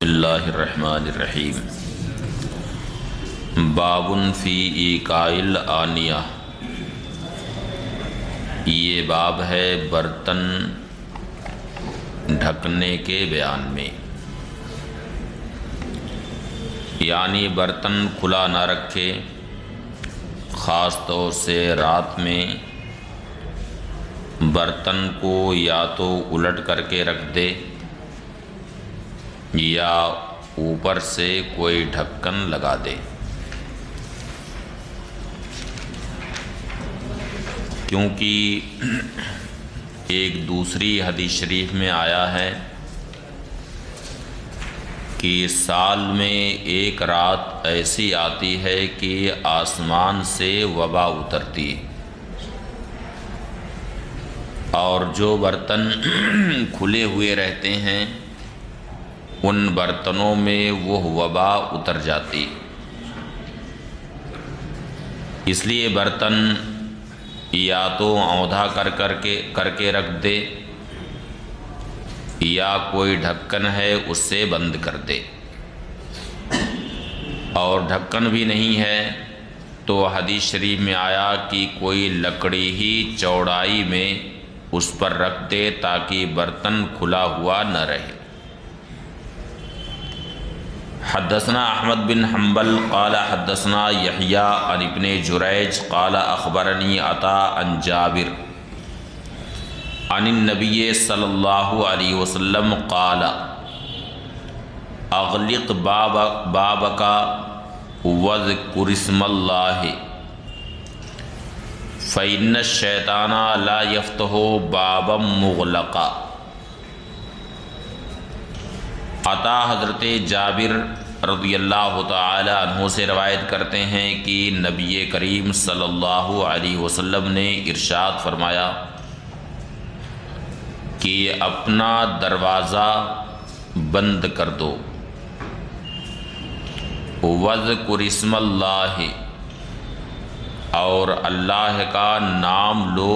اللہ الرحمن الرحیم۔ بابٌ فی ایقائل آنیہ، یہ باب ہے برتن ڈھکنے کے بیان میں، یعنی برتن کھلا نہ رکھے، خاص طور سے رات میں برتن کو یا تو الٹ کر کے رکھ دے یا اوپر سے کوئی ڈھکن لگا دے، کیونکہ ایک دوسری حدیث شریف میں آیا ہے کہ سال میں ایک رات ایسی آتی ہے کہ آسمان سے وبا اترتی ہے، اور جو برتن کھلے ہوئے رہتے ہیں ان برتنوں میں وہ وبا اتر جاتی، اس لیے برتن یا تو اوندا کر کے رکھ دے یا کوئی ڈھکن ہے اس سے بند کر دے، اور ڈھکن بھی نہیں ہے تو حدیث شریف میں آیا کہ کوئی لکڑی ہی چوڑائی میں اس پر رکھ دے تاکہ برتن کھلا ہوا نہ رہے۔ حدثنا احمد بن حنبل قال حدثنا یحییٰ عن ابن جریج قال اخبرنی عطاء عن جابر عن النبی صلی اللہ علیہ وسلم قال اغلق بابک واذکر اسم اللہ فإن الشیطان لا یفتح بابا مغلقا۔ عطا حضرت جابر رضی اللہ تعالی عنہ سے روایت کرتے ہیں کہ نبی کریم صلی اللہ علیہ وسلم نے ارشاد فرمایا کہ اپنا دروازہ بند کر دو، وَاذْكُرِ اسْمَ اللَّهِ، اور اللہ کا نام لو،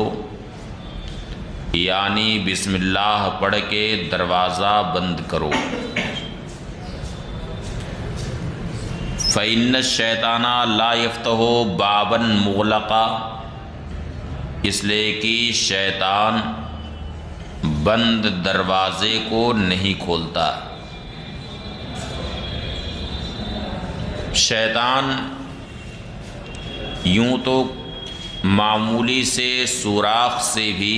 یعنی بسم اللہ پڑھ کے دروازہ بند کرو۔ فَإِنَّ الشَّيْطَانَ لَا يَفْتَحُ بَابًا مُغْلَقًا، اس لیے کہ شیطان بند دروازے کو نہیں کھولتا۔ شیطان یوں تو معمولی سے سوراخ سے بھی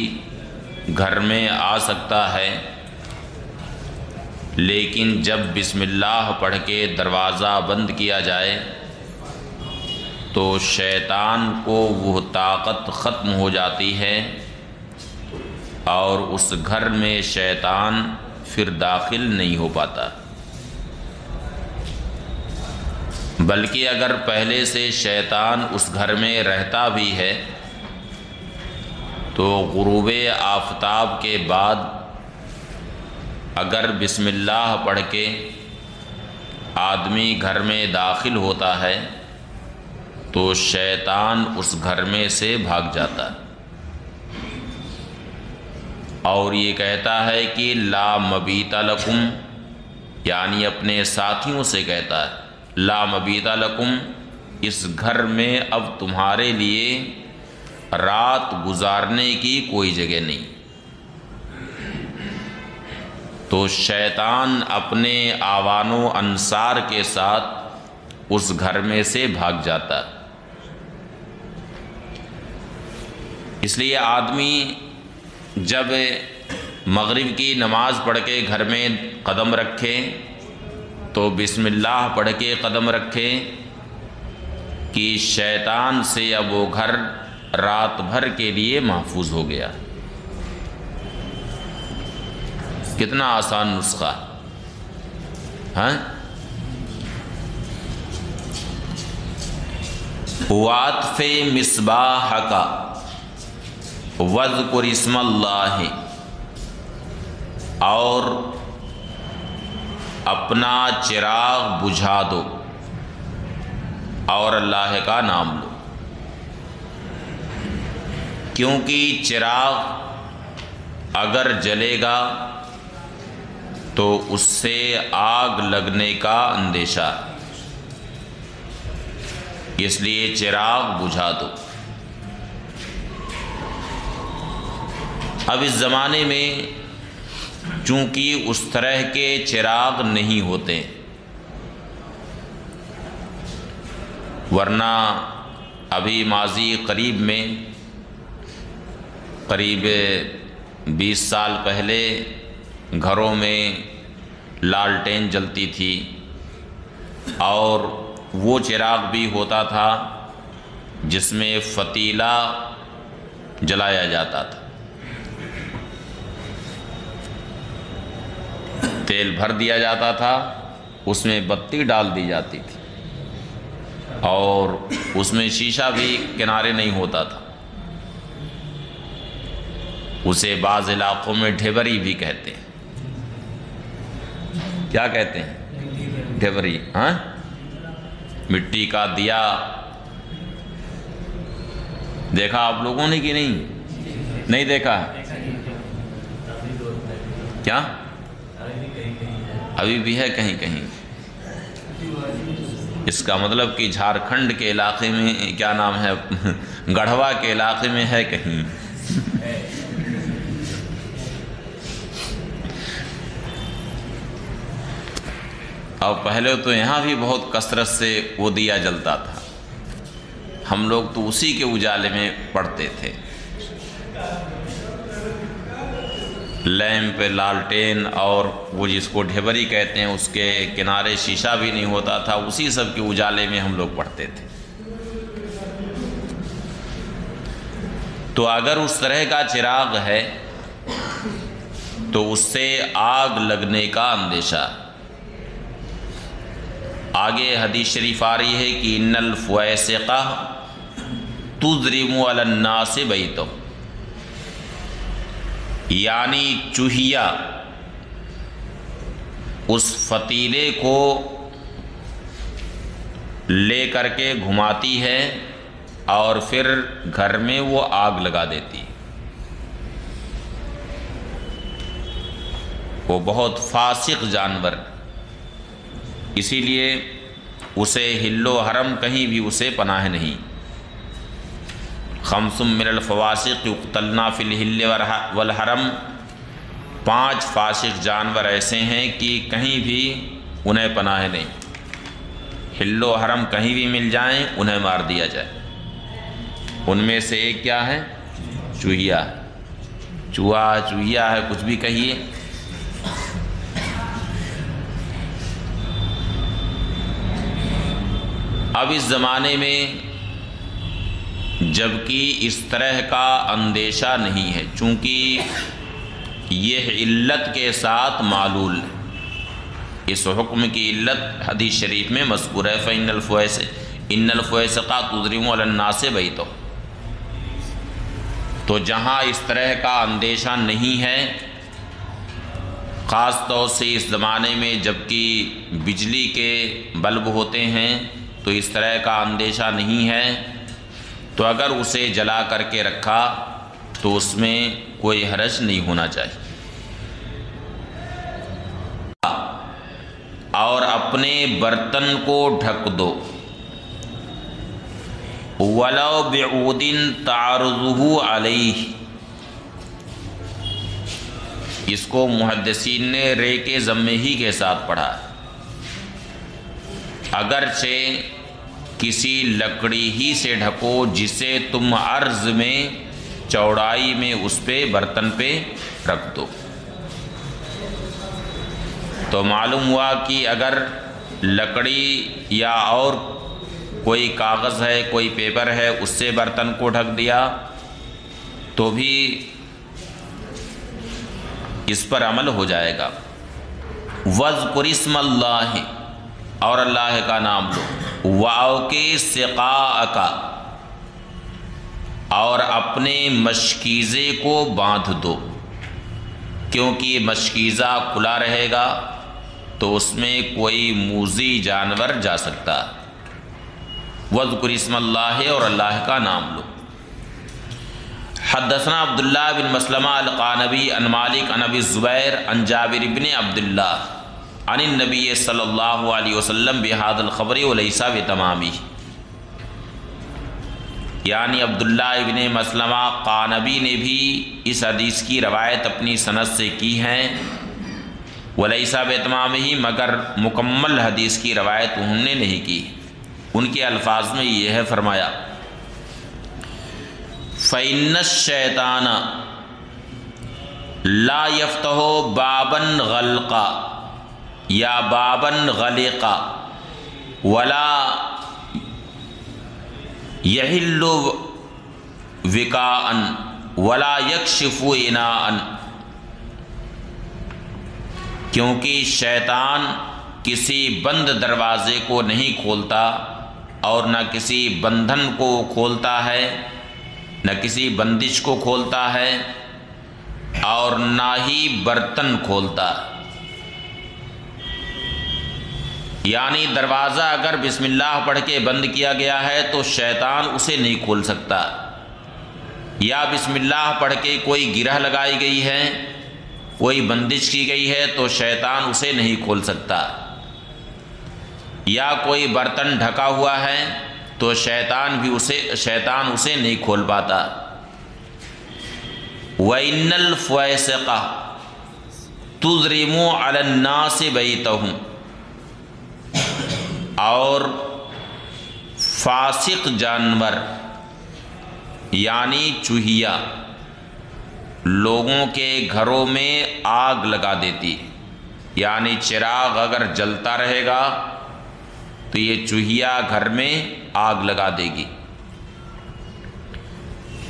گھر میں آ سکتا ہے، لیکن جب بسم اللہ پڑھ کے دروازہ بند کیا جائے تو شیطان کو وہ طاقت ختم ہو جاتی ہے اور اس گھر میں شیطان پھر داخل نہیں ہو پاتا۔ بلکہ اگر پہلے سے شیطان اس گھر میں رہتا بھی ہے تو غروب آفتاب کے بعد اگر بسم اللہ پڑھ کے آدمی گھر میں داخل ہوتا ہے تو شیطان اس گھر میں سے بھاگ جاتا ہے اور یہ کہتا ہے کہ لا مبیت لکم، یعنی اپنے ساتھیوں سے کہتا ہے لا مبیت لکم، اس گھر میں اب تمہارے لیے رات گزارنے کی کوئی جگہ نہیں۔ تو شیطان اپنے آوان و انصار کے ساتھ اس گھر میں سے بھاگ جاتا۔ اس لیے آدمی جب مغرب کی نماز پڑھ کے گھر میں قدم رکھے تو بسم اللہ پڑھ کے قدم رکھے کہ شیطان سے اب وہ گھر رات بھر کے لیے محفوظ ہو گیا۔ کتنا آسان نسخہ ہے۔ وَاطْفِ مِصْبَاحَكَ وَاذْكُرِ اسْمَ اللَّهِ، اور اپنا چراغ بجھا دو اور اللہ کا نام لو، کیونکہ چراغ اگر جلے گا تو اس سے آگ لگنے کا اندیشہ، اس لیے چراغ بجھا دو۔ اب اس زمانے میں چونکہ اس طرح کے چراغ نہیں ہوتے، ورنہ ابھی ماضی قریب میں، قریب 20 سال پہلے گھروں میں لالٹین جلتی تھی، اور وہ چراغ بھی ہوتا تھا جس میں فتیلہ جلایا جاتا تھا، تیل بھر دیا جاتا تھا، اس میں بتی ڈال دی جاتی تھی، اور اس میں شیشہ بھی کنارے نہیں ہوتا تھا۔ اسے بعض علاقوں میں ڈھیبری بھی کہتے ہیں۔ کیا کہتے ہیں؟ ڈھیبری، ہاں، مٹی کا دیا دیکھا آپ لوگوں نے کہ نہیں دیکھا؟ کیا ابھی بھی ہے کہیں کہیں؟ اس کا مطلب کہ جھارکھنڈ کے علاقے میں، کیا نام ہے، گڑھوا کے علاقے میں ہے کہیں۔ اور پہلے تو یہاں بھی بہت کثرت سے وہ دیا جلتا تھا، ہم لوگ تو اسی کے اجالے میں پڑھتے تھے۔ لیمپ، لالٹین، اور وہ جس کو ڈھیبری کہتے ہیں، اس کے کنارے شیشہ بھی نہیں ہوتا تھا، اسی سب کے اجالے میں ہم لوگ پڑھتے تھے۔ تو اگر اس طرح کا چراغ ہے تو اس سے آگ لگنے کا اندیشہ۔ آگے حدیث شریف آ رہی ہے کہ ان الفویسقہ تضرم علی الناس بیتہ، یعنی چوہیا اس فتیلے کو لے کر کے گھماتی ہے اور پھر گھر میں وہ آگ لگا دیتی۔ وہ بہت فاسق جانور، اسی لیے اسے حل و حرم کہیں بھی اسے پناہ نہیں۔ خمس من الفواسق یقتلن فی الحل والحرم، 5 فاسق جانور ایسے ہیں کہ کہیں بھی انہیں پناہ نہیں، حل و حرم کہیں بھی مل جائیں انہیں مار دیا جائے۔ ان میں سے ایک کیا ہے؟ چوہیا، چوہا، چوہیا ہے، کچھ بھی کہیے۔ اب اس زمانے میں جبکہ اس طرح کا اندیشہ نہیں ہے، چونکہ یہ علت کے ساتھ معلول ہے، اس حکم کی علت حدیث شریف میں مذکور ہے، فَإِنَّ الْفُوَيْسِقَ تُضْرِمُ عَلَى النَّاسِ بَيْتَهُ۔ تو جہاں اس طرح کا اندیشہ نہیں ہے، خاص طور سے اس زمانے میں جبکہ بجلی کے بلب ہوتے ہیں تو اس طرح کا اندیشہ نہیں ہے، تو اگر اسے جلا کر کے رکھا تو اس میں کوئی حرج نہیں ہونا چاہیے۔ اور اپنے برتن کو ڈھک دو، وَلَوْ بِعُودٍ تَعْرُضُهُ عَلَيْهِ، اس کو محدثین نے رے کے ضمے ہی کے ساتھ پڑھا، اگرچہ کسی لکڑی ہی سے ڈھکو جسے تم عرض میں، چوڑائی میں اس پہ، برتن پہ رکھ دو۔ تو معلوم ہوا کہ اگر لکڑی یا اور کوئی کاغذ ہے، کوئی پیپر ہے، اس سے برتن کو ڈھک دیا تو بھی اس پر عمل ہو جائے گا۔ وَاذْكُرِ اسْمَ اللَّهِ، اور اللہ کا نام لو، وَأَوْكِ سِقَاءَكَ، اور اپنے مشکیزے کو باندھ دو، کیونکہ مشکیزہ کھلا رہے گا تو اس میں کوئی موذی جانور جا سکتا۔ وَاذْكُرِ اسْمَ اللَّهِ، اور اللہ کا نام لو، حدثنا عبداللہ بن مسلمہ القانبی عن مالک عن ابی الزبیر عن جابر بن عبداللہ عن النبی صلی اللہ علیہ وسلم بہذا الخبر ولیس بتمامہ، یعنی عبداللہ ابن مسلمہ قانبی نے بھی اس حدیث کی روایت اپنی سند سے کی ہے، ولیس بتمامہ، مگر مکمل حدیث کی روایت انہوں نے نہیں کی۔ ان کے الفاظ میں یہ ہے، فرمایا فَإِنَّ الشَّيْطَانَ لَا يَفْتَحُ بَابًا غَلْقًا یا بابًا غَلِقًا وَلَا يَحِلُّ وِقَاءً وَلَا يَكْشِفُ إِنَاءً، کیونکہ شیطان کسی بند دروازے کو نہیں کھولتا اور نہ کسی بندھن کو کھولتا ہے، نہ کسی بندش کو کھولتا ہے، اور نہ ہی برتن کھولتا۔ یعنی دروازہ اگر بسم اللہ پڑھ کے بند کیا گیا ہے تو شیطان اسے نہیں کھول سکتا، یا بسم اللہ پڑھ کے کوئی گرہ لگائی گئی ہے، کوئی بندش کی گئی ہے تو شیطان اسے نہیں کھول سکتا، یا کوئی برتن ڈھکا ہوا ہے تو شیطان اسے نہیں کھول پاتا۔ وَإِنَّ الْفُوَيْسِقَ تُضْرِمُ عَلَى النَّاسِ بَيْتَهُمْ، اور فاسق جانور یعنی چوہیا لوگوں کے گھروں میں آگ لگا دیتی، یعنی چراغ اگر جلتا رہے گا تو یہ چوہیا گھر میں آگ لگا دے گی۔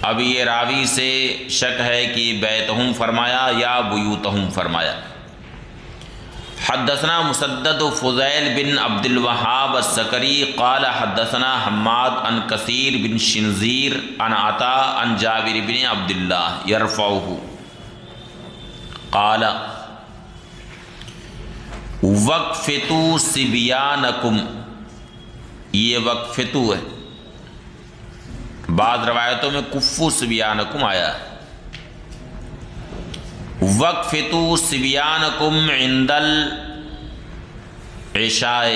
اب یہ راوی سے شک ہے کہ بیتہم فرمایا یا بیوتہم فرمایا۔ حدثنا مسدد فضیل بن عبد الوہاب السکری قال حدثنا حماد عن کثیر بن شنزیر عن عطاء عن جابر بن عبداللہ یرفعہ قال وقفتوا صبیانکم، یہ وقفتو ہے، بعض روایتوں میں کفو صبیانکم آیا ہے۔ وقفتو صبیانکم عند العشاء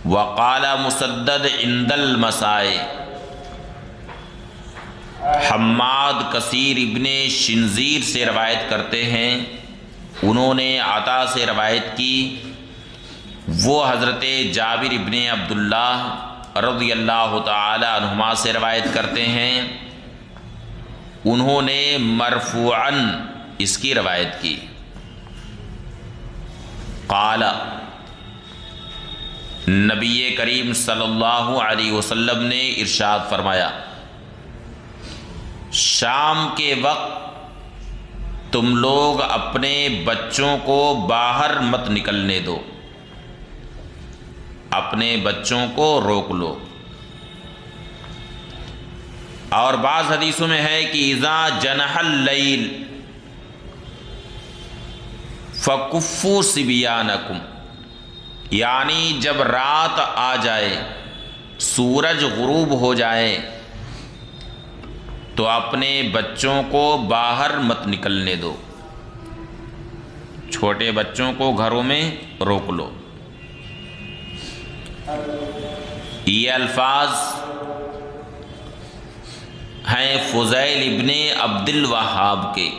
وقال مسدد عند المساء۔ حماد کثیر ابن شنزیر سے روایت کرتے ہیں، انہوں نے عطا سے روایت کی، وہ حضرت جابر ابن عبداللہ رضی اللہ تعالی عنہما سے روایت کرتے ہیں، انہوں نے مرفوعاً اس کی روایت کی۔ قال، نبی کریم صلی اللہ علیہ وسلم نے ارشاد فرمایا، شام کے وقت تم لوگ اپنے بچوں کو باہر مت نکلنے دو، اپنے بچوں کو روک لو۔ اور بعض حدیثوں میں ہے کہ اذا جنح اللیل فکفوا صبیانکم، یعنی جب رات آ جائے، سورج غروب ہو جائے تو اپنے بچوں کو باہر مت نکلنے دو، چھوٹے بچوں کو گھروں میں روک لو۔ یہ الفاظ ہیں فضیل ابن عبد الوہاب کے،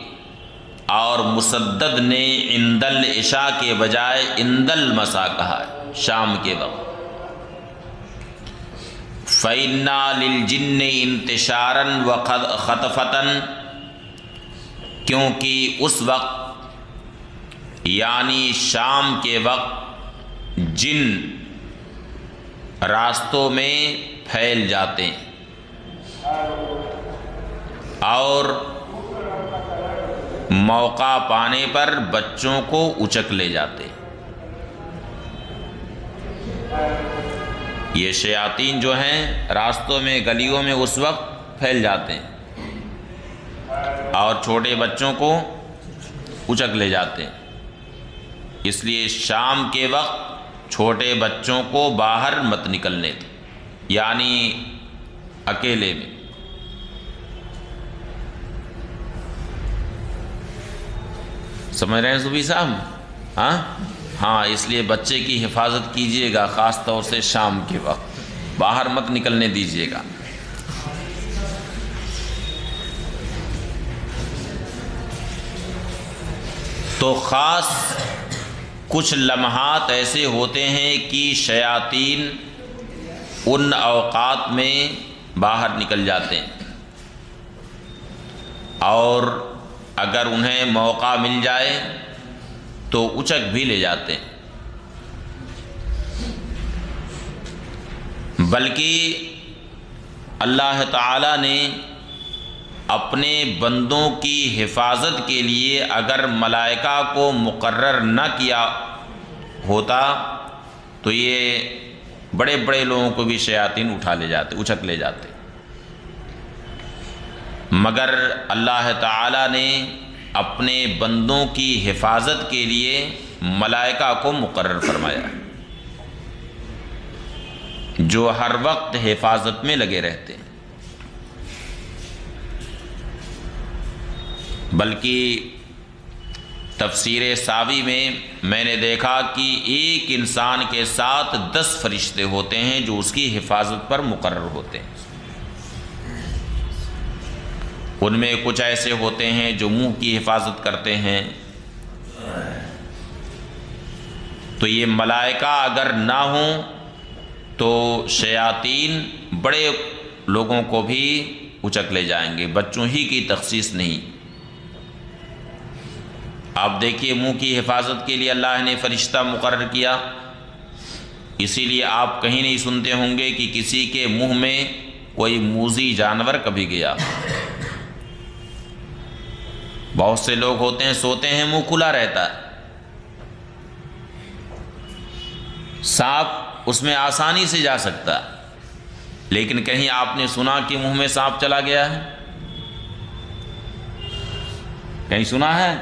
اور مسدد نے عند العشاء کے بجائے عند المساء کہا ہے، شام کے وقت۔ فَإِنَّا لِلْجِنِّ انتشاراً وَخَطْفَةً، کیونکہ اس وقت یعنی شام کے وقت جن راستوں میں پھیل جاتے ہیں اور موقع پانے پر بچوں کو اچک لے جاتے ہیں۔ یہ شیاطین جو ہیں راستوں میں گلیوں میں اس وقت پھیل جاتے ہیں اور چھوٹے بچوں کو اچک لے جاتے ہیں، اس لیے شام کے وقت چھوٹے بچوں کو باہر مت نکلنے دو، یعنی اکیلے میں۔ سمجھ رہے ہیں صوفی صاحب؟ ہاں، اس لیے بچے کی حفاظت کیجئے گا، خاص طور سے شام کے وقت باہر مت نکلنے دیجئے گا۔ تو خاص کچھ لمحات ایسے ہوتے ہیں کہ شیاطین ان اوقات میں باہر نکل جاتے ہیں، اور اگر انہیں موقع مل جائے تو اچک بھی لے جاتے ہیں۔ بلکہ اللہ تعالی نے اپنے بندوں کی حفاظت کے لیے اگر ملائکہ کو مقرر نہ کیا ہوتا تو یہ بڑے بڑے لوگوں کو بھی شیاطین اٹھا لے جاتے، اچک لے جاتے، مگر اللہ تعالی نے اپنے بندوں کی حفاظت کے لیے ملائکہ کو مقرر فرمایا جو ہر وقت حفاظت میں لگے رہتے ہیں۔ بلکہ تفسیر ساوی میں نے دیکھا کہ ایک انسان کے ساتھ 10 فرشتے ہوتے ہیں جو اس کی حفاظت پر مقرر ہوتے ہیں۔ ان میں کچھ ایسے ہوتے ہیں جو منہ کی حفاظت کرتے ہیں، تو یہ ملائکہ اگر نہ ہوں تو شیاطین بڑے لوگوں کو بھی اچک لے جائیں گے، بچوں ہی کی تخصیص نہیں۔ آپ دیکھیے منہ کی حفاظت کے لیے اللہ نے فرشتہ مقرر کیا، اسی لیے آپ کہیں نہیں سنتے ہوں گے کہ کسی کے منہ میں کوئی موذی جانور کبھی گیا۔ بہت سے لوگ ہوتے ہیں سوتے ہیں منہ کھلا رہتا ہے، سانپ اس میں آسانی سے جا سکتا ہے، لیکن کہیں آپ نے سنا کہ منہ میں سانپ چلا گیا ہے؟ کہیں سنا ہے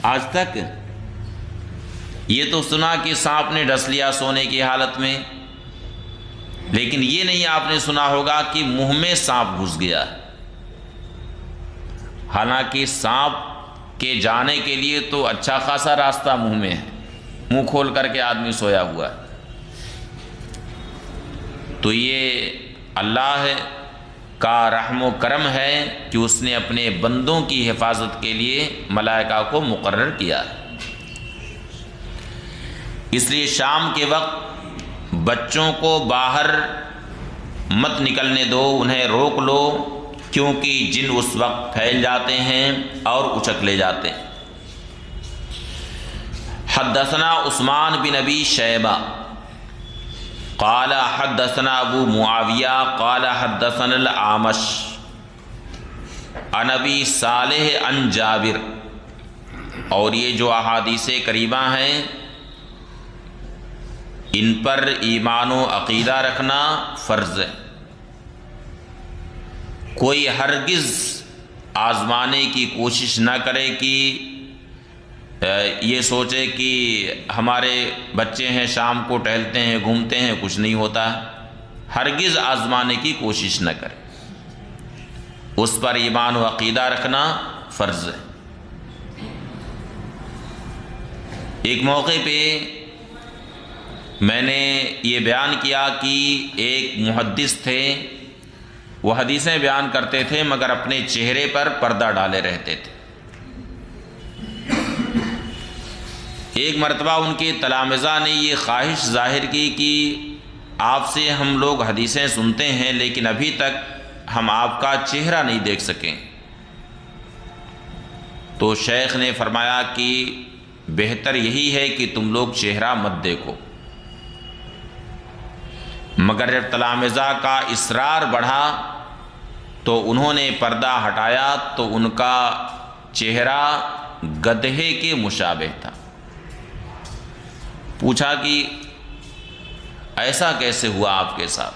آج تک؟ یہ تو سنا کہ سانپ نے ڈس لیا سونے کی حالت میں، لیکن یہ نہیں آپ نے سنا ہوگا کہ منہ میں سانپ گھس گیا۔ حالانکہ سانپ کے جانے کے لیے تو اچھا خاصا راستہ منہ میں ہے، منہ کھول کر کے آدمی سویا ہوا ہے۔ تو یہ اللہ کا رحم و کرم ہے کہ اس نے اپنے بندوں کی حفاظت کے لیے ملائکہ کو مقرر کیا ہے۔ اس لیے شام کے وقت بچوں کو باہر مت نکلنے دو، انہیں روک لو، کیونکہ جن اس وقت پھیل جاتے ہیں اور اچک لے جاتے ہیں۔ حدثنا عثمان بن ابی شیبہ قال حدثنا ابو معاویہ قال حدثنا الاعمش عن ابی صالح عن جابر۔ اور یہ جو احادیث کریمہ ہیں ان پر ایمان و عقیدہ رکھنا فرض ہے۔ کوئی ہرگز آزمانے کی کوشش نہ کرے کہ یہ سوچے کہ ہمارے بچے ہیں شام کو ٹہلتے ہیں گھومتے ہیں کچھ نہیں ہوتا، ہرگز آزمانے کی کوشش نہ کرے، اس پر ایمان و عقیدہ رکھنا فرض ہے۔ ایک موقع پہ میں نے یہ بیان کیا کہ ایک محدث تھے، وہ حدیثیں بیان کرتے تھے مگر اپنے چہرے پر پردہ ڈالے رہتے تھے۔ ایک مرتبہ ان کے تلامذہ نے یہ خواہش ظاہر کی کہ آپ سے ہم لوگ حدیثیں سنتے ہیں لیکن ابھی تک ہم آپ کا چہرہ نہیں دیکھ سکیں۔ تو شیخ نے فرمایا کہ بہتر یہی ہے کہ تم لوگ چہرہ مت دیکھو۔ مگر جب تلامذہ کا اصرار بڑھا تو انہوں نے پردہ ہٹایا تو ان کا چہرہ گدھے کے مشابہ تھا۔ پوچھا کہ ایسا کیسے ہوا آپ کے ساتھ؟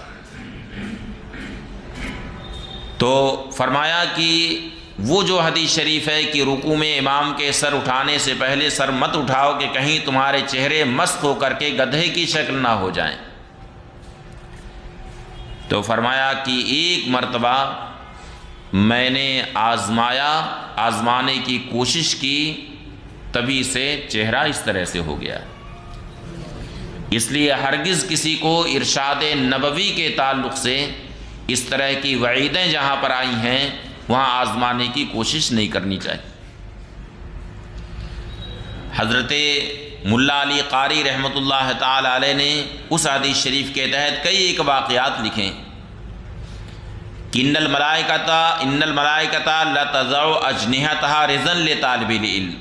تو فرمایا کہ وہ جو حدیث شریف ہے کہ رکوع میں امام کے سر اٹھانے سے پہلے سر مت اٹھاؤ کہ کہیں تمہارے چہرے مسخ ہو کر کے گدھے کی شکل نہ ہو جائیں۔ تو فرمایا کہ ایک مرتبہ میں نے آزمانے کی کوشش کی تبھی سے چہرہ اس طرح سے ہو گیا. اس لیے ہرگز کسی کو ارشاد نبوی کے تعلق سے اس طرح کی وعیدیں جہاں پر آئی ہیں وہاں آزمانے کی کوشش نہیں کرنی چاہیے. حضرت ملا علی قاری رحمۃ اللہ تعالی علیہ نے اس حدیث شریف کے تحت کئی ایک واقعات لکھیں کہ ان الملائکۃ لتضع اجنحتها رضا لطالب العلم،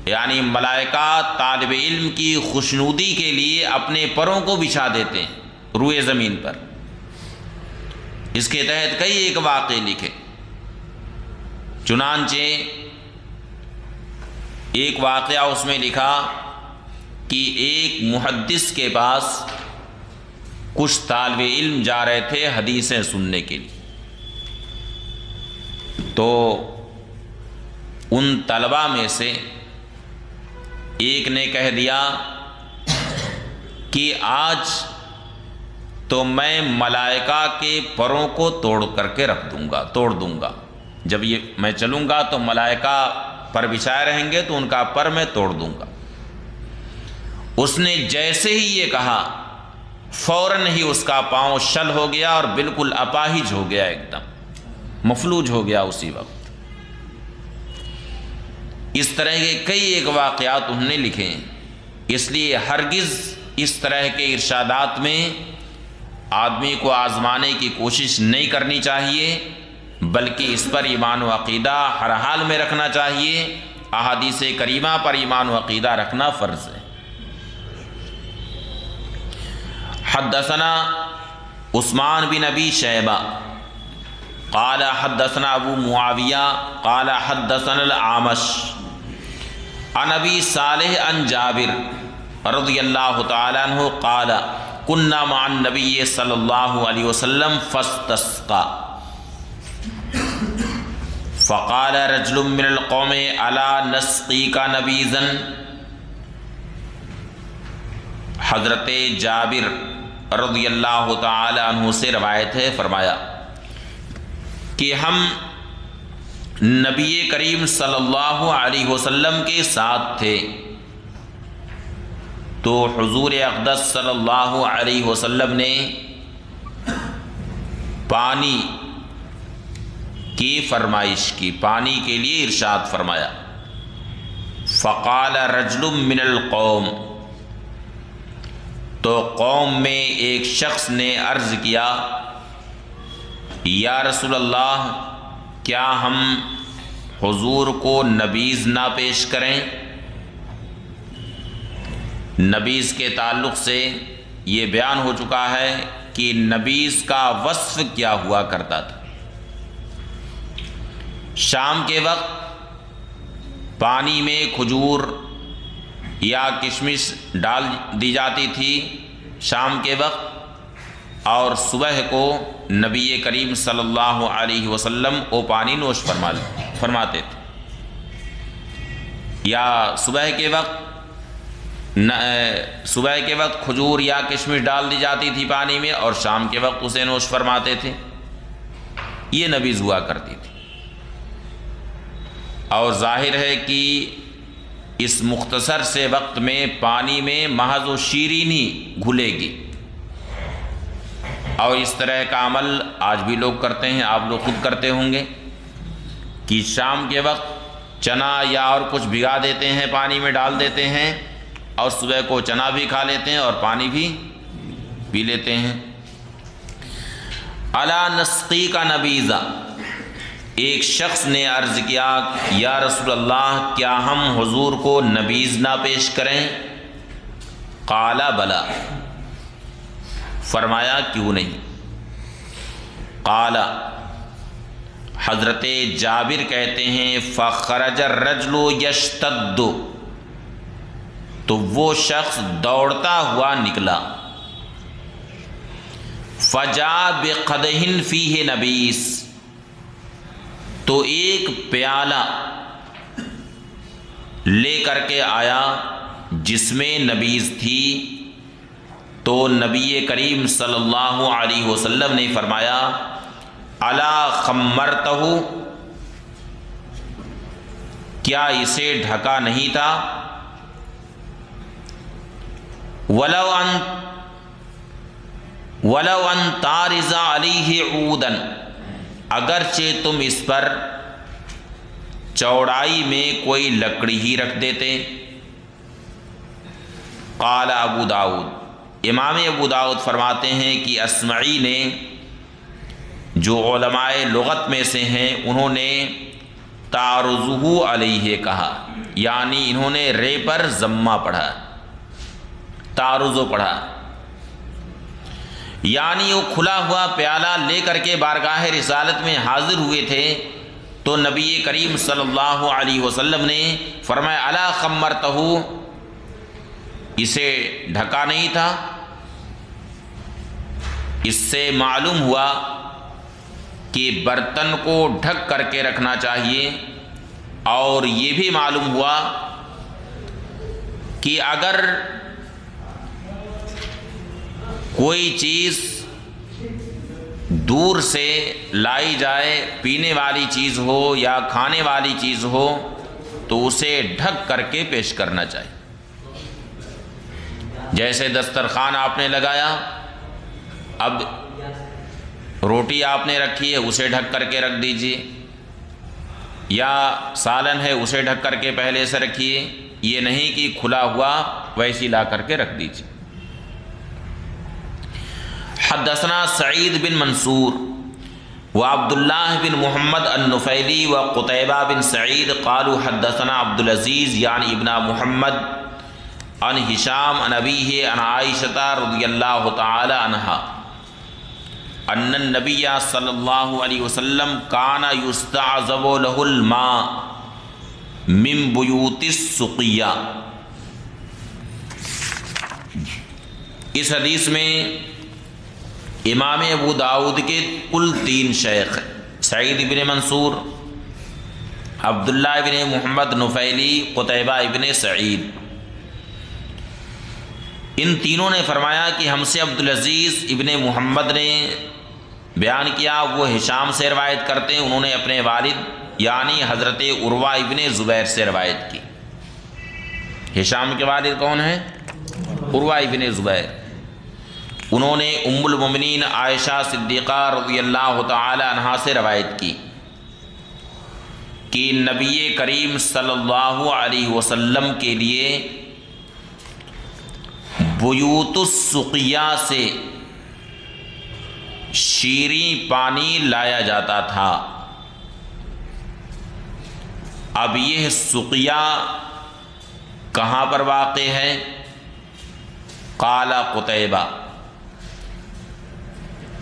یعنی ملائکہ طالب علم کی خوشنودی کے لیے اپنے پروں کو بچھا دیتے ہیں روئے زمین پر. اس کے تحت کئی ایک واقعے لکھے. چنانچہ ایک واقعہ اس میں لکھا کہ ایک محدث کے پاس کچھ طالب علم جا رہے تھے حدیثیں سننے کے لیے. تو ان طلباء میں سے ایک نے کہہ دیا کہ آج تو میں ملائکہ کے پروں کو توڑ دوں گا. جب یہ میں چلوں گا تو ملائکہ پر بچھائے رہیں گے تو ان کا پر میں توڑ دوں گا. اس نے جیسے ہی یہ کہا فوراً ہی اس کا پاؤں شل ہو گیا اور بالکل اپاہج ہو گیا، ایک دم مفلوج ہو گیا اسی وقت. اس طرح کے کئی ایک واقعات انہوں نے لکھے ہیں. اس لیے ہرگز اس طرح کے ارشادات میں آدمی کو آزمانے کی کوشش نہیں کرنی چاہیے، بلکہ اس پر ایمان و عقیدہ ہر حال میں رکھنا چاہیے. احادیث کریمہ پر ایمان و عقیدہ رکھنا فرض ہے. حدثنا عثمان بن ابی شیبہ قال حدثنا ابو معاویہ قال حدثنا الاعمش عن ابی صالح عن جابر رضی اللہ تعالی عنہ قال كنا مع النبی صلی اللہ علیہ وسلم فاستسقى فقال رجل من القوم الا نسقيك نبيذا. حضرت جابر رضی اللہ تعالی عنہ سے روایت ہے، فرمایا کہ ہم نبی کریم صلی اللہ علیہ وسلم کے ساتھ تھے تو حضور اقدس صلی اللہ علیہ وسلم نے پانی کی فرمائش کی، پانی کے لیے ارشاد فرمایا. فقال رجل من القوم، تو قوم میں ایک شخص نے عرض کیا یا رسول اللہ کیا ہم حضور کو نبیذ نہ پیش کریں؟ نبیذ کے تعلق سے یہ بیان ہو چکا ہے کہ نبیذ کا وصف کیا ہوا کرتا تھا. شام کے وقت پانی میں کھجور یا کشمش ڈال دی جاتی تھی شام کے وقت، اور صبح کو نبی کریم صلی اللہ علیہ وسلم وہ پانی نوش فرماتے تھے. یا صبح کے وقت کھجور یا کشمش ڈال دی جاتی تھی پانی میں اور شام کے وقت اسے نوش فرماتے تھے. یہ نبیذ ہوا کرتی تھی. اور ظاہر ہے کہ اس مختصر سے وقت میں پانی میں محض و شیرینی گھلے گی، اور اس طرح کا عمل آج بھی لوگ کرتے ہیں، آپ لوگ خود کرتے ہوں گے کہ شام کے وقت چنا یا اور کچھ بھگا دیتے ہیں، پانی میں ڈال دیتے ہیں، اور صبح کو چنا بھی کھا لیتے ہیں اور پانی بھی پی لیتے ہیں. الا نسقیک نبیذا، ایک شخص نے عرض کیا یا رسول اللہ کیا ہم حضور کو نبیذ نہ پیش کریں؟ قال بلا، فرمایا کیوں نہیں. قال، حضرت جابر کہتے ہیں فخرج الرجل یشتد، تو وہ شخص دوڑتا ہوا نکلا. فجاء بقدح فیہ نبیذ، تو ایک پیالہ لے کر کے آیا جس میں نبیذ تھی. تو نبی کریم صلی اللہ علیہ وسلم نے فرمایا الا خمرتہ، کیا اسے ڈھکا نہیں تھا؟ وَلَوْ أَن تَارِزَ عَلَيْهِ عُودًا، اگرچہ تم اس پر چوڑائی میں کوئی لکڑی ہی رکھ دیتے۔ قال ابو داؤد، امام ابو داؤد فرماتے ہیں کہ اسمعی نے، جو علماء لغت میں سے ہیں، انہوں نے تعرضہ علیہ کہا، یعنی انہوں نے رے پر ضمہ پڑھا، تعرض پڑھا، یعنی وہ کھلا ہوا پیالہ لے کر کے بارگاہ رسالت میں حاضر ہوئے تھے تو نبی کریم صلی اللہ علیہ وسلم نے فرمایا الا خمرتہ، اسے ڈھکا نہیں تھا۔ اس سے معلوم ہوا کہ برتن کو ڈھک کر کے رکھنا چاہیے، اور یہ بھی معلوم ہوا کہ اگر کوئی چیز دور سے لائی جائے، پینے والی چیز ہو یا کھانے والی چیز ہو، تو اسے ڈھک کر کے پیش کرنا چاہیے۔ جیسے دسترخوان آپ نے لگایا، اب روٹی آپ نے رکھی ہے، اسے ڈھک کر کے رکھ دیجئے، یا سالن ہے اسے ڈھک کر کے پہلے سے رکھیے، یہ نہیں کہ کھلا ہوا ویسی لا کر کے رکھ دیجئے۔ حدثنا سعید بن منصور وعبد اللہ بن محمد النفیلی وقتیبہ بن سعید قالوا حدثنا عبد العزیز یعنی ابن محمد عن ہشام عن ابیہ عن عائشہ رضی اللہ تعالی عنہا ان النبی صلی اللہ علیہ وسلم کان یستعذب له الماء من بیوت السقیہ۔ اس حدیث میں امام ابو داؤد کے کل 3 شیخ ہیں، سعید بن منصور، عبداللہ بن محمد نفیلی، قتیبہ ابن سعید۔ ان تینوں نے فرمایا کہ ہم سے عبدالعزیز ابن محمد نے بیان کیا، وہ ہشام سے روایت کرتے ہیں، انہوں نے اپنے والد یعنی حضرت عروہ ابن زبیر سے روایت کی۔ ہشام کے والد کون ہیں؟ عروہ ابن زبیر۔ انہوں نے ام المؤمنین عائشہ صدیقہ رضی اللہ تعالی عنہا سے روایت کی کہ نبی کریم صلی اللہ علیہ وسلم کے لیے بیوت السقیہ سے شیریں پانی لایا جاتا تھا۔ اب یہ سقیہ کہاں پر واقع ہے؟ قال قتیبہ،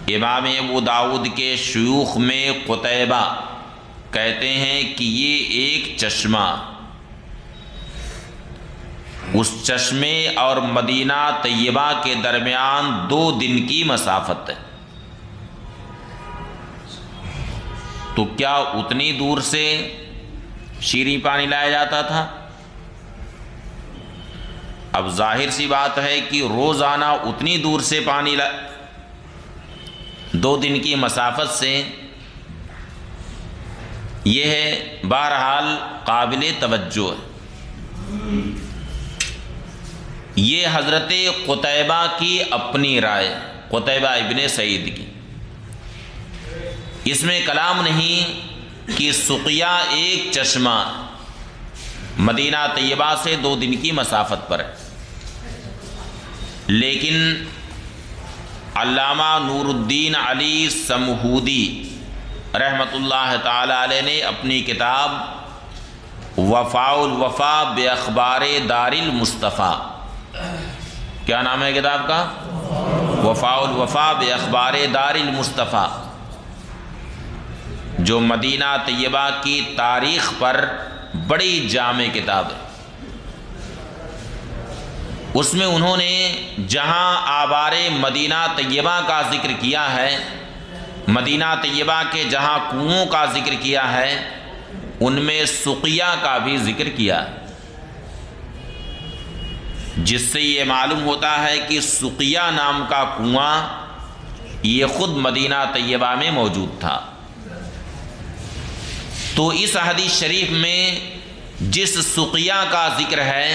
امام ابو داؤد کے شیوخ میں قتیبہ کہتے ہیں کہ یہ ایک چشمہ، اس چشمے اور مدینہ طیبہ کے درمیان 2 دن کی مسافت ہے۔ تو کیا اتنی دور سے شیریں پانی لایا جاتا تھا؟ اب ظاہر سی بات ہے کہ روزانہ اتنی دور سے پانی 2 دن کی مسافت سے، یہ ہے بہرحال قابل توجہ ہے۔ یہ حضرت قتیبہ کی اپنی رائے، قتیبہ ابن سعید کی، اس میں کلام نہیں کہ سقیہ ایک چشمہ مدینہ طیبہ سے 2 دن کی مسافت پر ہے، لیکن علامہ نور الدین علی سمہودی رحمۃ اللہ تعالی علیہ نے اپنی کتاب وفاء الوفا باخبار دار المصطفیٰ، کیا نام ہے کتاب کا؟ وفاء الوفا باخبار دار المصطفیٰ، جو مدینہ طیبہ کی تاریخ پر بڑی جامع کتاب ہے۔ اس میں انہوں نے جہاں آبار مدینہ طیبہ کا ذکر کیا ہے، مدینہ طیبہ کے جہاں کنووں کا ذکر کیا ہے، ان میں سقیہ کا بھی ذکر کیا، جس سے یہ معلوم ہوتا ہے کہ سقیہ نام کا کنواں یہ خود مدینہ طیبہ میں موجود تھا۔ تو اس حدیث شریف میں جس سقیا کا ذکر ہے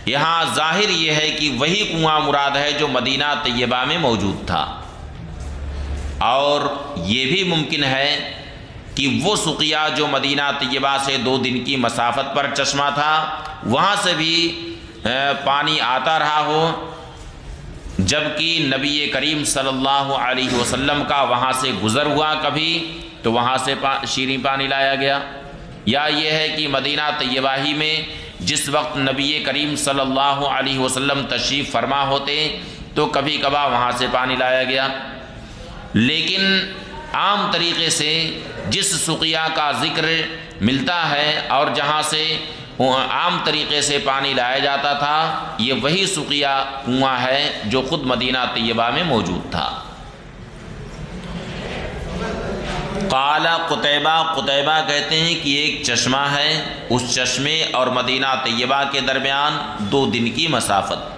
یہاں ظاہر یہ ہے کہ وہی کنواں مراد ہے جو مدینہ طیبہ میں موجود تھا، اور یہ بھی ممکن ہے کہ وہ سقیا جو مدینہ طیبہ سے 2 دن کی مسافت پر چشمہ تھا وہاں سے بھی پانی آتا رہا ہو، جبکہ نبی کریم صلی اللہ علیہ وسلم کا وہاں سے گزر ہوا کبھی تو وہاں سے شیریں پانی لایا گیا، یا یہ ہے کہ مدینہ طیبہ ہی میں جس وقت نبی کریم صلی اللہ علیہ وسلم تشریف فرما ہوتے تو کبھی کبھار وہاں سے پانی لایا گیا۔ لیکن عام طریقے سے جس سقیا کا ذکر ملتا ہے اور جہاں سے عام طریقے سے پانی لایا جاتا تھا یہ وہی سقیا کنواں ہے جو خود مدینہ طیبہ میں موجود تھا۔ قال قتیبہ کہتے ہیں کہ ایک چشمہ ہے، اس چشمے اور مدینہ طیبہ کے درمیان 2 دن کی مسافت۔